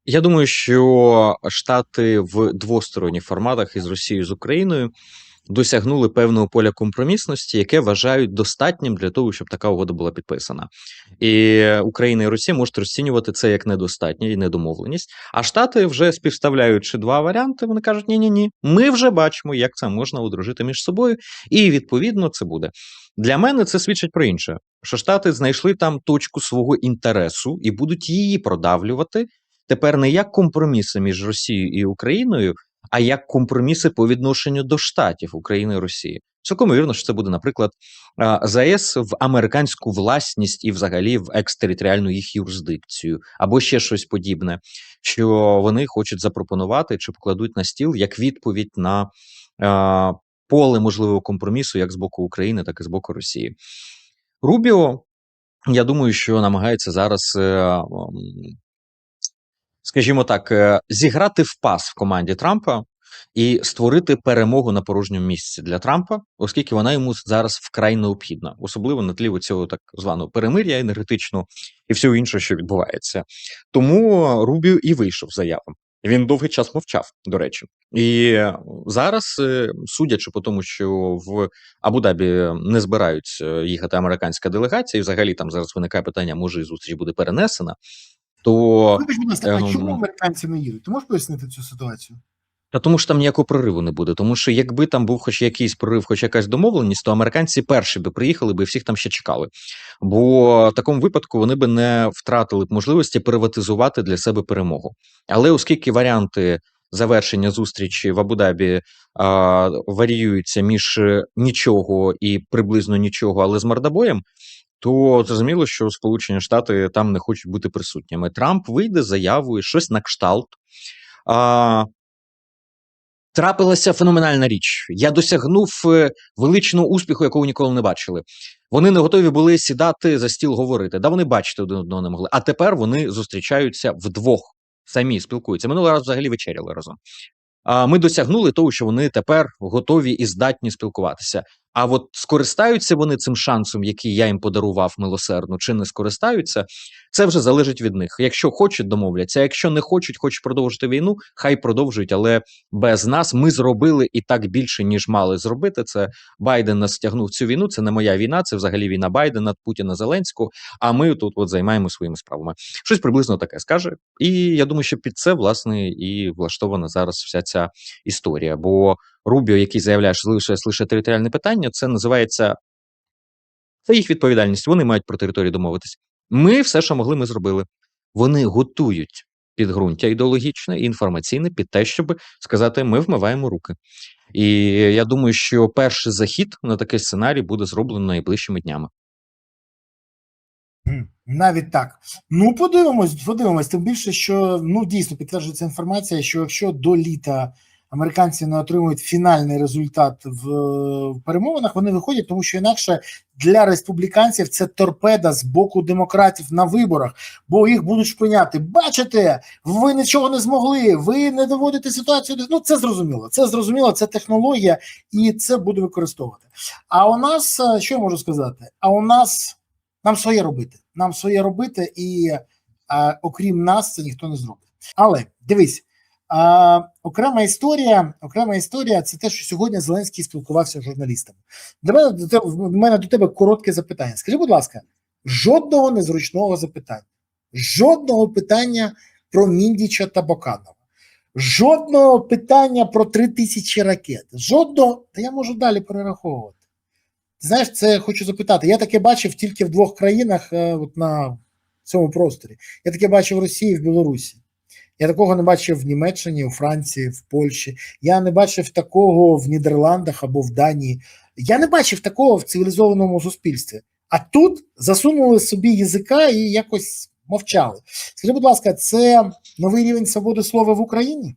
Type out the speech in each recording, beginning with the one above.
Я думаю, що Штати в двосторонніх форматах із Росією, з Україною досягнули певного поля компромісності, яке вважають достатнім для того, щоб така угода була підписана. І Україна і Росія можуть розцінювати це як недостатнє і недомовленість. А Штати, вже співставляючи два варіанти, вони кажуть: ні, ми вже бачимо, як це можна одружити між собою, і відповідно це буде. Для мене це свідчить про інше, що Штати знайшли там точку свого інтересу і будуть її продавлювати. Тепер не як компроміси між Росією і Україною, а як компроміси по відношенню до штатів України і Росії. Цілком вірно, що це буде, наприклад, ЗАЕС в американську власність і взагалі в екстериторіальну їх юрисдикцію, або ще щось подібне, що вони хочуть запропонувати чи покладуть на стіл як відповідь на поле можливого компромісу як з боку України, так і з боку Росії. Рубіо, я думаю, що намагається зараз скажімо так, зіграти в пас в команді Трампа і створити перемогу на порожньому місці для Трампа, оскільки вона йому зараз вкрай необхідна, особливо на тлі цього так званого перемир'я енергетичного і всього іншого, що відбувається. Тому Рубіо і вийшов з заявом. Він довгий час мовчав, до речі. І зараз, судячи по тому, що в Абу-Дабі не збираються їхати американська делегація, і взагалі там зараз виникає питання, може і зустріч буде перенесена, то Вибач, будь ласка, а чому американці не їдуть? Ти можеш пояснити цю ситуацію? Та тому що там ніякого прориву не буде. Тому що якби там був хоч якийсь прорив, хоч якась домовленість, то американці перші би приїхали би і всіх там ще чекали. Бо в такому випадку вони би не втратили б можливості приватизувати для себе перемогу. Але оскільки варіанти завершення зустрічі в Абу-Дабі варіюються між нічого і приблизно нічого, але з мордобоєм, то зрозуміло, що Сполучені Штати там не хочуть бути присутніми. Трамп вийде з заявою, щось на кшталт. Трапилася феноменальна річ. Я досягнув величного успіху, якого ніколи не бачили. Вони не готові були сідати за стіл говорити. Да, вони бачити один одного не могли. А тепер вони зустрічаються вдвох, самі спілкуються. Минулий раз взагалі вечеряли разом. Ми досягнули того, що вони тепер готові і здатні спілкуватися. А от скористаються вони цим шансом, який я їм подарував милосердно, чи не скористаються, це вже залежить від них. Якщо хочуть, домовляться, а якщо не хочуть продовжити війну, хай продовжують, але без нас ми зробили і так більше, ніж мали зробити. Це Байден нас стягнув цю війну, це не моя війна, це взагалі війна Байдена, Путіна, Зеленського, а ми тут от займаємося своїми справами. Щось приблизно таке скаже. І я думаю, що під це, власне, і влаштована зараз вся ця історія. Бо Рубіо, який заявляє, що залишилось лише територіальне питання, це називається, це їх відповідальність, вони мають про територію домовитись. Ми все, що могли, ми зробили. Вони готують підґрунтя ідеологічне і інформаційне під те, щоб сказати, ми вмиваємо руки. І я думаю, що перший захід на такий сценарій буде зроблено найближчими днями. Навіть так. Ну, подивимось. Тим більше, що дійсно підтверджується інформація, що якщо до літа американці не отримують фінальний результат в перемовинах, вони виходять, тому що інакше для республіканців це торпеда з боку демократів на виборах, бо їх будуть шпиняти. Бачите, ви нічого не змогли, ви не доводите ситуацію. Це зрозуміло, це технологія, і це буде використовувати. А у нас, що я можу сказати? Нам своє робити, і окрім нас це ніхто не зробить. Але дивись, окрема історія це те, що сьогодні Зеленський спілкувався з журналістами. В мене до тебе коротке запитання. Скажи, будь ласка, жодного незручного запитання, жодного питання про Міндіча та Боканова, жодного питання про 3000 ракет, жодного, та я можу далі перераховувати. Знаєш, це я хочу запитати. Я таке бачив тільки в двох країнах от на цьому просторі. Я таке бачив в Росії і в Білорусі. Я такого не бачив в Німеччині, у Франції, в Польщі. Я не бачив такого в Нідерландах або в Данії. Я не бачив такого в цивілізованому суспільстві. А тут засунули собі язика і якось мовчали. Скажи, будь ласка, це новий рівень свободи слова в Україні?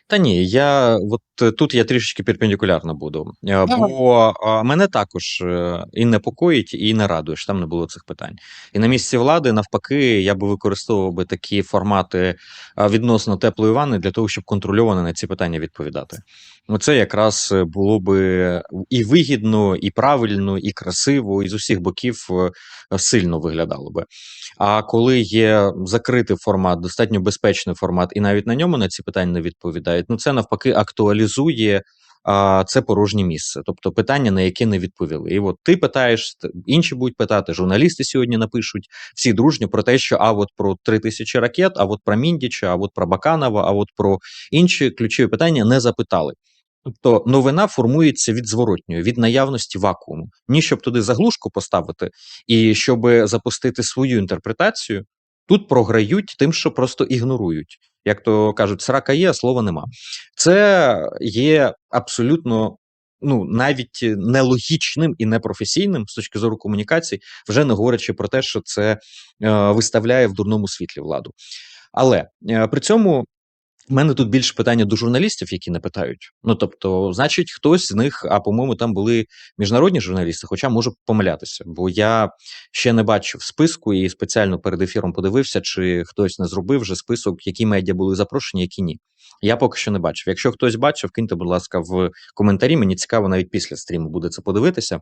Та ні, тут я трішечки перпендикулярно буду. Давай. Бо мене також і непокоїть, і не радує, що там не було цих питань. І на місці влади, навпаки, я би використовував би такі формати відносно теплої ванни для того, щоб контрольовано на ці питання відповідати. Оце якраз було би і вигідно, і правильно, і красиво, і з усіх боків сильно виглядало би. А коли є закритий формат, достатньо безпечний формат, і навіть на ньому на ці питання не відповідають, ну це навпаки актуалізує це порожнє місце, тобто питання, на яке не відповіли. І от ти питаєш, інші будуть питати, журналісти сьогодні напишуть всі дружньо про те, що от про 3000 ракет, а от про Міндіча, а от про Баканова, а от про інші ключові питання не запитали. Тобто новина формується від зворотньої, від наявності вакууму. Ні, щоб туди заглушку поставити, і щоб запустити свою інтерпретацію, тут програють тим, що просто ігнорують. Як то кажуть, срака є, а слова нема. Це є абсолютно, ну, навіть нелогічним і непрофесійним з точки зору комунікації, вже не говорячи про те, що це виставляє в дурному світлі владу. Але при цьому у мене тут більше питання до журналістів, які не питають. Ну, тобто, значить, хтось з них, а по-моєму, там були міжнародні журналісти, хоча можу помилятися, бо я ще не бачив списку і спеціально перед ефіром подивився, чи хтось не зробив вже список, які медіа були запрошені, які ні. Я поки що не бачив. Якщо хтось бачив, киньте, будь ласка, в коментарі. Мені цікаво, навіть після стріму буде це подивитися.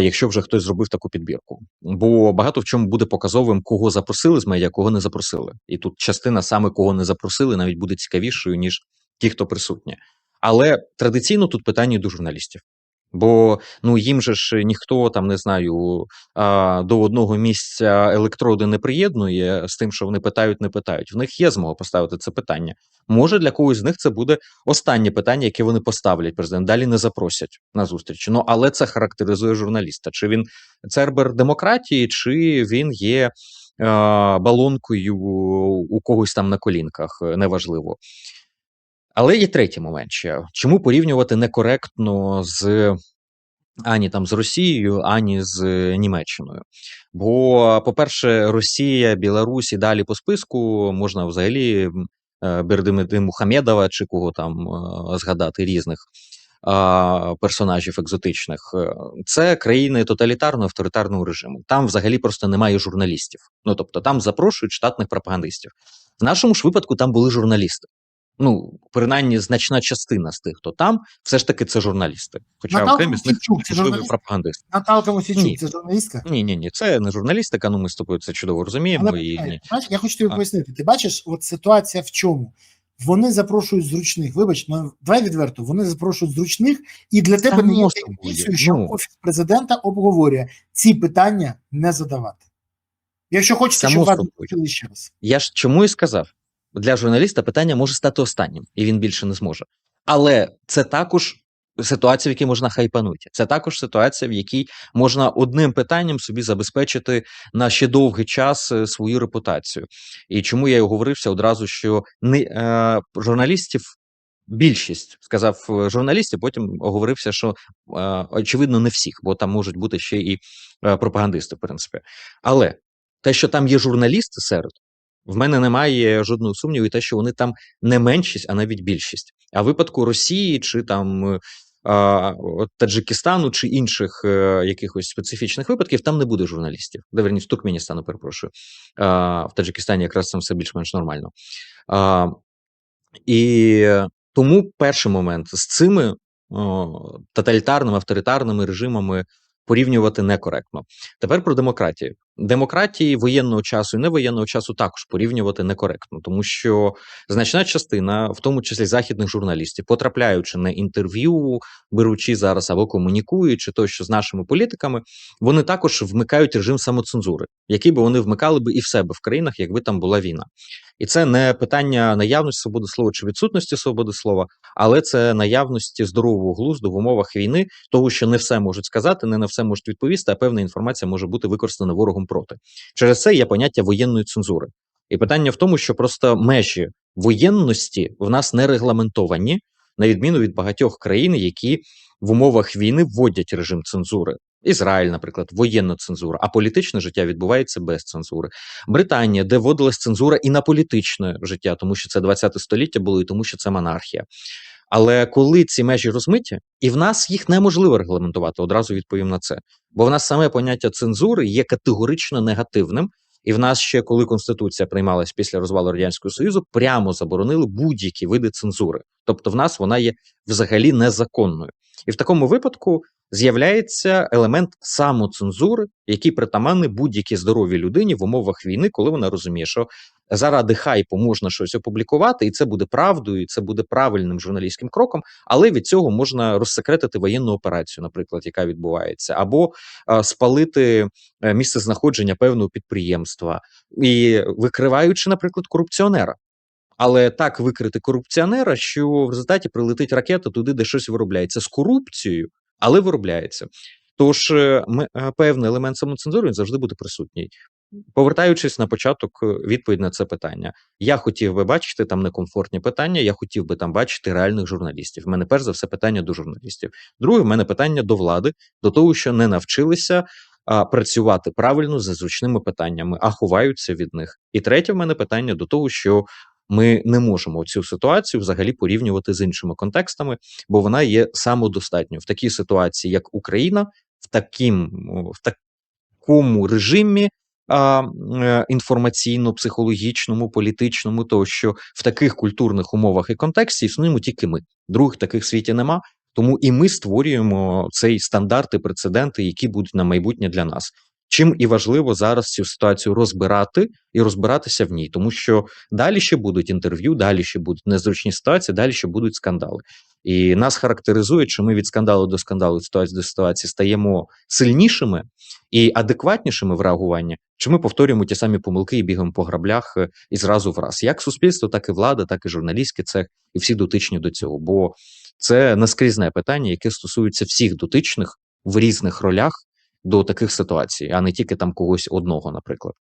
Якщо вже хтось зробив таку підбірку. Бо багато в чому буде показовим, кого запросили з медіа, кого не запросили. І тут частина саме кого не запросили навіть буде цікавішою, ніж ті, хто присутні. Але традиційно тут питання до журналістів. Бо ну їм же ж ніхто там, не знаю, до одного місця електроди не приєднує з тим, що вони питають, не питають. В них є змога поставити це питання. Може, для когось з них це буде останнє питання, яке вони поставлять президент. Далі не запросять на зустріч. Ну але це характеризує журналіста. Чи він цербер демократії, чи він є балонкою у когось там на колінках, неважливо. Але є третій момент ще. Чому порівнювати некоректно ані там з Росією, ані з Німеччиною? Бо, по-перше, Росія, Білорусь і далі по списку можна взагалі Бердимухамедова чи кого там згадати різних персонажів екзотичних. Це країни тоталітарно-авторитарного режиму. Там взагалі просто немає журналістів. Ну, тобто там запрошують штатних пропагандистів. В нашому ж випадку там були журналісти. Ну, принаймні, значна частина з тих, хто там, все ж таки це журналісти. Хоча Наталка окремі з них Мосійчук, це можливі журналіст? пропагандисти. Наталка Мосійчук, Ні. це журналістка? Ні, це не журналістика, ну ми з тобою це чудово розуміємо. Але І ні. бачиш, я хочу тобі пояснити. Ти бачиш, от ситуація в чому? Вони запрошують зручних. Вибач, ну давай відверто. Вони запрошують зручних, і для тебе не є Само таємницею, собою, що ну. офіс президента обговорює ці питання не задавати. Якщо хочете, Само щоб вас собою. відповіли ще раз. Я ж чому і сказав, для журналіста питання може стати останнім, і він більше не зможе. Але це також ситуація, в якій можна хайпанути. Це також ситуація, в якій можна одним питанням собі забезпечити на ще довгий час свою репутацію. І чому я й оговорився одразу, що журналістів більшість, сказав журналістів, потім оговорився, що очевидно не всіх, бо там можуть бути ще і пропагандисти, в принципі. Але те, що там є журналісти серед, в мене немає жодного сумніву, і те, що вони там не меншість, а навіть більшість. А в випадку Росії чи там Таджикистану чи інших якихось специфічних випадків там не буде журналістів. Верніше, Туркменістану, перепрошую. В Таджикистані якраз там все більш-менш нормально. І тому перший момент з цими тоталітарними, авторитарними режимами порівнювати некоректно. Тепер про демократію. Демократії воєнного часу і невоєнного часу також порівнювати некоректно, тому що значна частина, в тому числі західних журналістів, потрапляючи на інтерв'ю, беручи зараз або комунікуючи тощо з нашими політиками, вони також вмикають режим самоцензури, який би вони вмикали би і в себе в країнах, якби там була війна. І це не питання наявності свободи слова чи відсутності свободи слова, але це наявності здорового глузду в умовах війни, того, що не все можуть сказати, не на все можуть відповісти, а певна інформація може бути використана ворогом проти. Через це є поняття воєнної цензури. І питання в тому, що просто межі воєнності в нас не регламентовані, на відміну від багатьох країн, які в умовах війни вводять режим цензури. Ізраїль, наприклад, воєнна цензура, а політичне життя відбувається без цензури. Британія, де вводилась цензура і на політичне життя, тому що це 20 століття було, і тому що це монархія. Але коли ці межі розмиті, і в нас їх неможливо регламентувати, одразу відповім на це. Бо в нас саме поняття цензури є категорично негативним, і в нас ще, коли Конституція приймалась після розвалу Радянського Союзу, прямо заборонили будь-які види цензури. Тобто в нас вона є взагалі незаконною. І в такому випадку з'являється елемент самоцензури, який притаманний будь-якій здоровій людині в умовах війни, коли вона розуміє, що заради хайпу можна щось опублікувати, і це буде правдою, і це буде правильним журналістським кроком, але від цього можна розсекретити воєнну операцію, наприклад, яка відбувається, або спалити місце знаходження певного підприємства, і викриваючи, наприклад, корупціонера. Але так викрити корупціонера, що в результаті прилетить ракета туди, де щось виробляється з корупцією, але виробляється. Тож певний елемент самоцензури він завжди буде присутній. Повертаючись на початок, відповідь на це питання. Я хотів би бачити там некомфортні питання, я хотів би там бачити реальних журналістів. У мене перш за все питання до журналістів. Друге, в мене питання до влади, до того, що не навчилися працювати правильно за зручними питаннями, а ховаються від них. І третє, в мене питання до того, що ми не можемо цю ситуацію взагалі порівнювати з іншими контекстами, бо вона є самодостатньою. В такій ситуації, як Україна, в такому режимі інформаційно-психологічному, політичному, тощо в таких культурних умовах і контексті існуємо тільки ми. Других таких в світі нема, тому і ми створюємо цей стандарт і прецеденти, які будуть на майбутнє для нас. Чим і важливо зараз цю ситуацію розбирати і розбиратися в ній, тому що далі ще будуть інтерв'ю, далі ще будуть незручні ситуації, далі ще будуть скандали. І нас характеризує, що ми від скандалу до скандалу, від ситуації до ситуації стаємо сильнішими і адекватнішими в реагуванні, чи ми повторюємо ті самі помилки і бігаємо по граблях і зразу враз. Як суспільство, так і влада, так і журналістський цех, і всі дотичні до цього. Бо це наскрізне питання, яке стосується всіх дотичних в різних ролях до таких ситуацій, а не тільки там когось одного, наприклад.